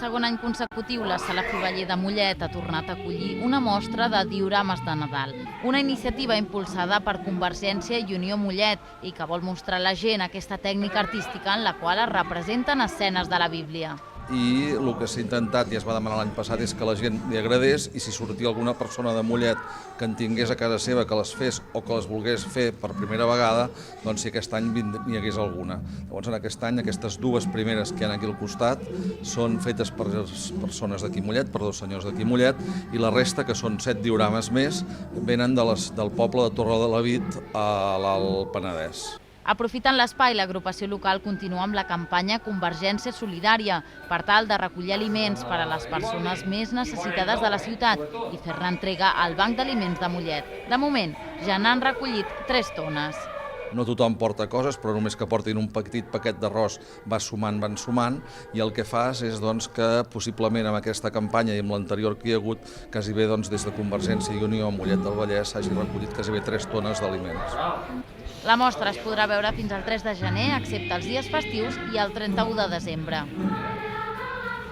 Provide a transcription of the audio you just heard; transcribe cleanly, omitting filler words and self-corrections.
segon any consecutiu, la Sala Fiveller de Mollet ha tornat a acollir una mostra de diorames de Nadal, una iniciativa impulsada per Convergència i Unió Mollet i que vol mostrar a la gent aquesta tècnica artística en la qual es representen escenes de la Bíblia. I el que s'ha intentat i es va demanar l'any passat és que la gent li agradés i si sortia alguna persona de Mollet que en tingués a casa seva que les fes o que les volgués fer per primera vegada, doncs si aquest any n'hi hagués alguna. Llavors en aquest any aquestes dues primeres que hi ha aquí al costat són fetes per persones d'aquí Mollet, per dos senyors d'aquí Mollet, i la resta, que són 7 diorames més, venen del poble de Torrelavit a l'Alt Penedès. Aprofitant l'espai, l'agrupació local continua amb la campanya Convergència Solidària per tal de recollir aliments per a les persones més necessitades de la ciutat i fer-ne entrega al Banc d'Aliments de Mollet. De moment, ja n'han recollit 3 tones. No tothom porta coses, però només que portin un petit paquet d'arròs van sumant, i el que fas és que possiblement amb aquesta campanya i amb l'anterior que hi ha hagut, quasi bé des de Convergència i Unió a Mollet del Vallès s'hagi recollit quasi bé 3 tones d'aliments. La mostra es podrà veure fins al 3 de gener, excepte els dies festius i el 31 de desembre.